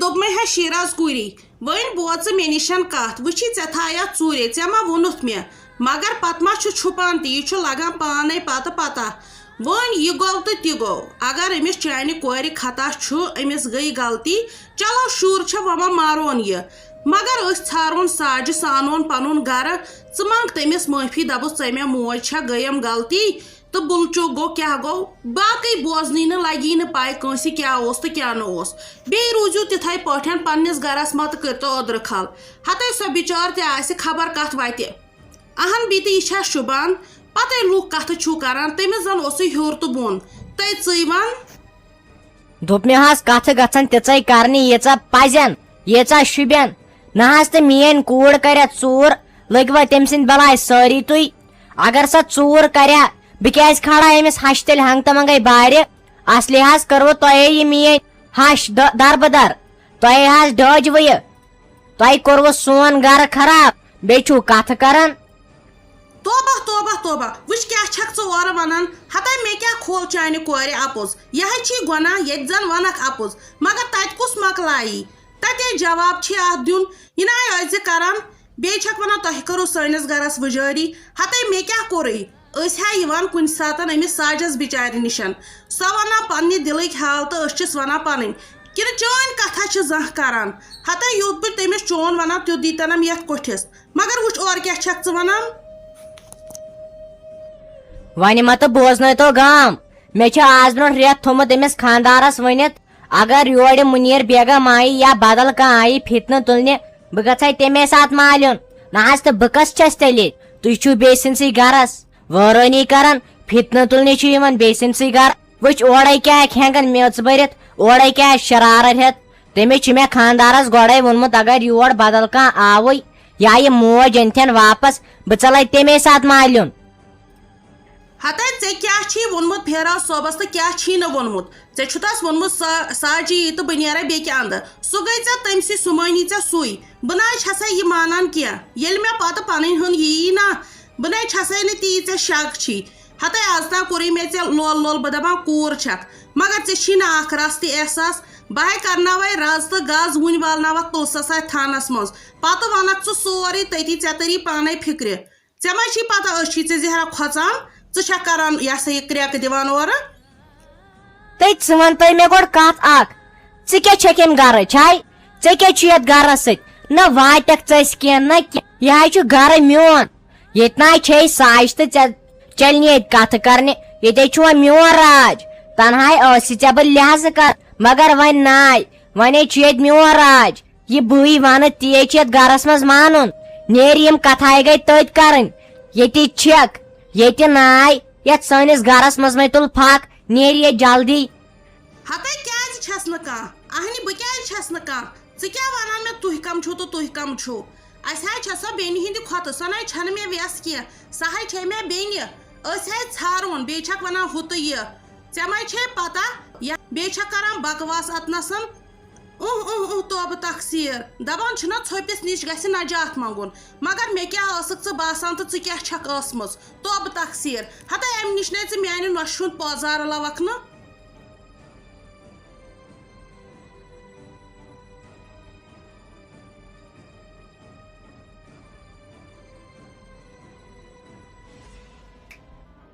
دوپمے ہے شیراز کوری ون بوز مے نشن کت وچھی ژے تھایا ژوٗرے ژے ما ووٚنُتھ مےٚ مگر پتہٕ ما چھُ چھُپان تہِ یہِ چھُ لگان پانے پتہ وۄنۍ یہِ گوٚو تہٕ تہِ گوٚو اگر أمِس چانہِ کورِ خطا چھُ أمِس گٔے غلطی چلو شُر چھُ وۄنۍ مارون یہِ مگر أسۍ ژھارون ساجہِ سانون پنُن گرٕ ژٕ منٛگ تٔمِس معٲفی دپُس ژے مےٚ موج چھےٚ گٔیم غلطی تہٕ بُلچوک گوٚو کیٛاہ گوٚو باقٕے بوزنٕے نہٕ لگی نہٕ پاے کٲنٛسہِ کیٛاہ اوس تہٕ کیٛاہ نہٕ اوس بیٚیہِ روٗزِو تِتھَے پٲٹھۍ پننِس گرس منٛز تہٕ کٔرتو أدرٕ کھل ہتے سۄ بِچٲر تہِ آسہِ خبر کتھ وتہِ اہن بیٚیہِ یہِ چھا شوٗبان پتے لُکھ کتھٕ چھُو کران تٔمِس زن اوسُے ہیوٚر تہٕ بۄن تٔے ژٕے ون دوٚپ مےٚ حظ کتھٕ گژھن تِژے کرنہِ ییٖژاہ پزن ییٖژاہ شُبٮ۪ن نہ حظ تہٕ میٲنۍ کوٗر کرٮ۪تھ ژوٗر لٔگوا تٔمۍ سٕنٛدۍ بلاے سٲری تُہۍ اگر سۄ ژوٗر کریا بہٕ کیٛازِ کھڑا أمِس ہش تیٚلہِ ہنٛگ تہٕ منٛگے بارِ اصلی حظ کٔروٕ تۄہے یہِ میٲنۍ ہش دربدر تۄہے حظ ڈٲجوٕ یہِ تۄہہِ کوٚروٕ سون گرٕ خراب بیٚیہِ چھُو کتھٕ کران توبہ توبہ توبہ وٕچھ کیٛاہ چھکھ ژٕ اورٕ ونان ہتے مےٚ کیٛاہ کھول چانہِ کورِ اپُز یِہے چھی گۄناہ ییٚتہِ زن ونکھ اپُز مگر تتہِ کُس مۄکلایی تتے جواب چھی اتھ دیُن یہِ ناے ٲسۍ کران بیٚیہِ چھکھ ونان تۄہہِ کٔرٕو سٲنِس گرس وٕجٲری ہتے مےٚ کیٛاہ کوٚرُے أسۍ ہا یِوان کُنہِ ساتن أمِس ساجس بِچارِ نِشن سۄ ونان پننہِ دِلٕکۍ حال تہٕ أسۍ چھِس ونان پنٕنۍ کِنہٕ چٲنۍ کتھا چھِ زانٛہہ کران ہتے یوٗت بہٕ تٔمِس چون ونان تیُتھ دیٖتنم یتھ کوٹھِس مگر وٕچھ اورٕ کیٛاہ چھکھ ژٕ ونان وۄنۍ متہٕ بوزنٲیتو گام مےٚ چھُ آز برونٛٹھ رٮ۪تھ تھوٚومُت أمِس خانٛدارس ؤنِتھ اگر یورِ مُنیٖر بیگم آیہِ یا بدل کانٛہہ آیہِ فِتنہٕ تُلنہِ بہٕ گژھے تمے ساتہٕ مالیُن نہ حظ تہٕ بہٕ کس چھس تیٚلہِ تُہۍ چھِو بیٚیہِ سٕنٛدسٕے گرس وٲرٲنی کران فِتنہٕ تُلنہِ چھِ یِوان بیٚیہِ سٕنٛدسٕے گرٕ وٕچھ اورے کیٛاہ ہٮ۪کہِ ہٮ۪نگن میٚژ بٔرِتھ اورے کیٛاہ شرارت ہٮ۪تھ تٔمِس چھُ مےٚ خانٛدارس گۄڈے ووٚنمُت اگر یور بدل کانٛہہ آوٕے یا یہِ موج أنتھن واپس بہٕ ژلے تمے ساتہٕ مالیُن ہتے ژےٚ کیٛاہ چھی ووٚنمُت پھیراو صٲبس تہٕ کیٛاہ چھی نہٕ ووٚنمُت ژےٚ چھُ تس ووٚنمُت ساجی یی تہٕ بہٕ نیرے بیٚکہِ انٛدٕ سُہ گٔے ژےٚ تٔمسٕے سُہ مٲنی ژےٚ سُے بہٕ نَے چھسے یہِ مانان کینٛہہ ییٚلہِ مےٚ پتہٕ پنٕنۍ ہُنٛد یی نا بہٕ نَے چھسے نہٕ تی ژےٚ شک چھی ہتے آز تام کوٚرُے مےٚ ژےٚ لول لول بہٕ دپان کوٗر چھکھ مگر ژےٚ چھی نہٕ اکھ رژھ تہِ احساس بہٕ ہاے کرناوے رز تہٕ گز وُنہِ والناوکھ پُلسس اتھِ تھانس منٛز پتہٕ ونکھ ژٕ سورُے تٔتی ژےٚ تٔری پانے فِکرِ ژےٚ ما چھی پتہ أسۍ چھی ژےٚ زہرا کھۄژان ژٕ چھکھ کران یہِ ہسا یہِ کرٛٮ۪کہٕ دِوان اورٕ ژٕ وَنتہٕ مےٚ گۄڈٕ کتھ اکھ ژٕ کیٛاہ چھکھ ییٚمہِ گرٕچ ہاے ژےٚ کیٛاہ چھُ یتھ گرس سۭتۍ نہ واتٮ۪کھ ژٔسۍ کینٛہہ نہ کینٛہہ یہِ حظ چھُ گرٕ میون ییٚتہِ ناے چھے ساج تہٕ ژےٚ چلنہِ ییٚتہِ کتھٕ کرنہِ ییٚتے چھُ وۄنۍ میون راج تنہاے ٲسۍ ژےٚ بہٕ لحاظہٕ کر مگر وۄنۍ ناے وۄنۍ چھُ ییٚتہِ میون راج یہِ بٕے ونہٕ تی چھُ یتھ گرس منٛز مانُن نیرِ یِم کتھایہِ گٔے تٔتۍ کرٕنۍ ییٚتہِ چھکھ ییٚتہِ ناے یتھ سٲنِس گرس منٛز مے تُل پھکھ نیرِ ییٚتہِ جلدی ہتے کیٛازِ چھس نہٕ کانٛہہ اہنہِ بہٕ کیٛازِ چھس نہٕ کانٛہہ ژٕ کیٛاہ ونان مےٚ تُہۍ کم چھِو تہٕ تُہۍ کم چھِو اسہِ حظ چھےٚ سۄ بیٚنہِ ہِنٛدِ کھۄتہٕ سۄ نَے چھنہٕ مےٚ وٮ۪س کینٛہہ سۄ حظ چھے مےٚ بیٚنہِ أسۍ حظ ژھارون بیٚیہِ چھکھ ونان ہُہ تہٕ یہِ ژےٚ ما چھے پتہ بیٚیہِ چھکھ کران بکواس اتنسن توبہٕ تقسیٖر دپان چھِنہ ژھۄپِس نِش گژھِ نجات منٛگُن مگر مےٚ کیٛاہ ٲسٕکھ ژٕ باسان تہٕ ژٕ کیٛاہ چھکھ ٲسمٕژ توبہٕ تقسیٖر ہتے امہِ نِش نَے ژٕ میانہِ نۄشہِ ہُنٛد پٲزار لوکھ نہٕ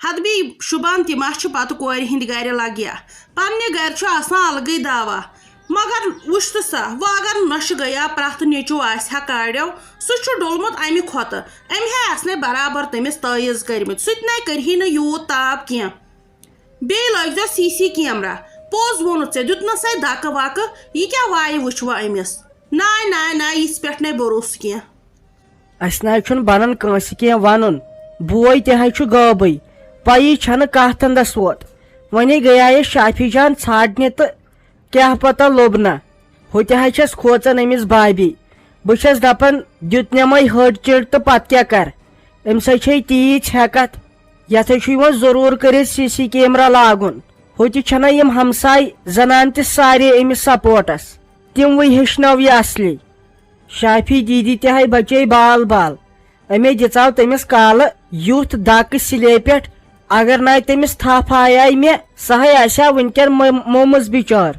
حد بھی شبان تما پتہ کورِ ہند گھر لگیا پنہ گھر آسان الگے دعوا مگر وچھ تو سا وہ اگر نش گیا پرت نیچو آسہ کاڑو سہ ڈولمت امہ کھوتہ امہ آسنے برابر تمس تعیز کرمت سہ تہ کرہی نہ یوت تاپ کی بیٚیہِ لٲگزیو سی سی کیمرا پوٚز ووٚنُتھ ژےٚ دیُتنَسے دَکہٕ وَکہٕ یہِ کیٛاہ وایہِ وٕچھوٕ أمِس ناے ناے ناے یِژھ پٮ۪ٹھ نَے بروسہٕ کینٛہہ اَسہِ نہ چھُنہٕ بنان کٲنٛسہِ کینٛہہ وَنُن بوے تہِ حظ چھُ غٲبٕے پَیی چھَنہٕ کَتھ تنٛدس ووت وۄنۍ گٔیایس شافی جان ژھانٛڈنہِ تہٕ کیٛاہ پتہ لوٚب نہ ہُہ تہِ حظ چھَس کھوژان أمِس بابی بہٕ چھَس دَپان دیُت نٮ۪مَے ۂڑ چِڑ تہٕ پتہٕ کیٛاہ کَرٕ أمِس حظ چھے تیٖژ ہٮ۪کتھ یتھ حظ چھُ یِوان ضروٗر کٔرِتھ سی سی کیمرا لاگُن ہُہ تہِ چھَنہ یِم ہمساے زنان تہِ سارے أمِس سپوٹس تِموٕے ہیٚچھنٲو یہِ اصلی شافی دیٖدی تہِ ہاے بچے بال بال أمے دِژاو تٔمِس کالہٕ یُتھ دکہٕ سِلے پٮ۪ٹھ اگر ناے تٔمِس تھپھ آیاے مےٚ سۄ ہے آسہِ ہا وٕنکٮ۪ن مومٕژ بِچٲر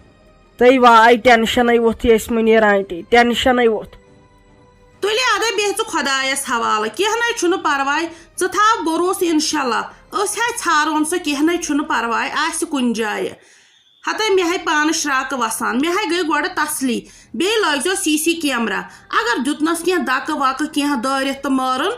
تٔے واے ٹٮ۪نشنٕے ووٚتھ یہِ مُنیٖر آنٹی ٹٮ۪نشنٕے ووٚتھ تُلہِ اَدٕ بیٚہہ ژٕ خۄدایس حوالہٕ کینٛہہ نَے چھُنہٕ پرواے ژٕ تھاو بروسہٕ اِنشاءاللہ أسۍ ہے ژھارون سۄ کینٛہہ نَے چھُنہٕ پرواے آسہِ کُنہِ جایہِ ہتے مےٚ ہے پانہٕ شراکہٕ وسان مےٚ ہے گٔے گۄڈٕ تسلی بیٚیہِ لٲگزیو سی سی کیمرا اگر دیُتنس کینٛہہ دکہٕ وکہٕ کینٛہہ دٲرِتھ تہٕ مارُن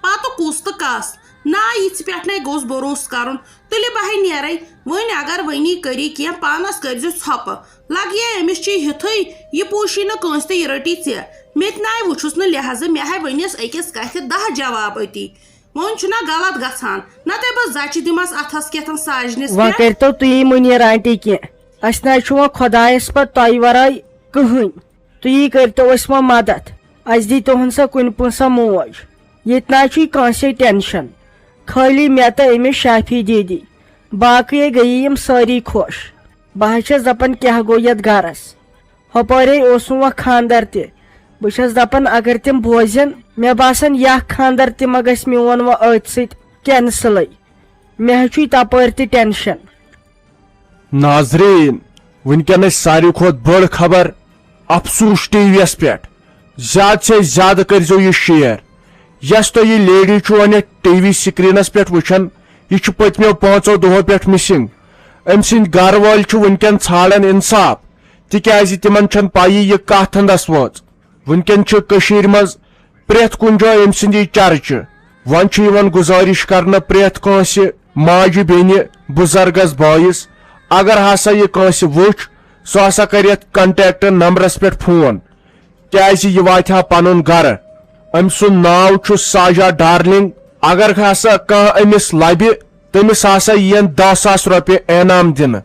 پتہٕ کُس تہٕ کس نا یِژھ پٮ۪ٹھ نَے گوٚژھ بروسہٕ کرُن تُلہِ بہٕ ہے نیرے وۄنۍ اگر وۄنی کٔری کینٛہہ پانس کٔرزِ ژھۄپہٕ لگیے أمِس چھُے ہِتھُے یہِ پوٗشی نہٕ کٲنٛسہِ تہٕ یہِ رٔٹی ژےٚ مےٚ تہِ ناے وٕچھُس نہٕ لحاظہٕ مےٚ ہے ؤنِس أکِس کتھِ 10 جواب أتی وۄنۍ چھُنہ غلط گژھان نتہٕ بہٕ زچہِ دِمس اتھس کیتھن ساجنس وۄنۍ کٔرتو تُہی مُنیٖر آنٹی کینٛہہ اَسہِ نہ حظ چھُ وۄنۍ خۄدایس پتہٕ تۄہہِ ورٲے کٕہٕنۍ تُہی کٔرتو اَسہِ وۄنۍ مدد اَسہِ دی تُہُنٛد سا کُنہِ پونٛسہٕ موج ییٚتہِ نہ حظ چھُے کٲنٛسے ٹٮ۪نشن خٲلی مےٚ تہٕ أمِس شافی دیٖدی باقٕے گٔیی یِم سٲری خۄش بہٕ حظ چھس دپان کیٛاہ گوٚو یتھ گرس ہُپٲرے اوسُم وۄنۍ خانٛدر تہِ بہٕ چھس دپان اگر تِم بوزن مےٚ باسان یہِ اکھ خانٛدر تہِ ما گژھِ میون وۄنۍ أتھۍ سۭتۍ کینسلٕے مےٚ حظ چھُے تپٲرۍ تہِ ٹٮ۪نشن ناظریٖن وٕنکٮ۪نٕچ ساروی کھۄتہٕ بٔڑ خبر افسوٗس ٹی وی یس پٮ۪ٹھ زیادٕ سے زیادٕ کٔرزیو یہِ شیر یس تُہۍ یہِ لیڈی چھُو وۄنۍ ٹی وی سکریٖنس پٮ۪ٹھ وٕچھان یہِ چھُ پٔتمیو 5 دۄہو پٮ۪ٹھ مِسنگ أمۍ سٕنٛدۍ گرٕ وٲلۍ چھُ وٕنکٮ۪ن ژھانڈان انصاف تِکیازِ تِمن چھنہٕ پیی یہِ کتھ ہندس وٲژ وٕنکٮ۪ن چھِ کٔشیٖرِ منٛز پرٛٮ۪تھ کُنہِ جایہِ أمۍ سٕنٛدی چرچہِ وۄنۍ چھُ یِوان گُزٲرِش کرنہٕ پرٛٮ۪تھ کٲنٛسہِ ماجہِ بیٚنہِ بُزرگس بٲیِس اگر ہسا یہِ کٲنٛسہِ وٕچھ سُہ ہسا کرِ یتھ کنٹیکٹ نمبرس پٮ۪ٹھ فون کیازِ یہِ واتہِ ہا پنُن گرٕ أمۍ سُنٛد ناو چھُ ساجا ڈارلنگ اگر ہسا کانٛہہ أمِس لبہِ تٔمِس ہسا یِن 10,000 رۄپیہِ انعام دِنہٕ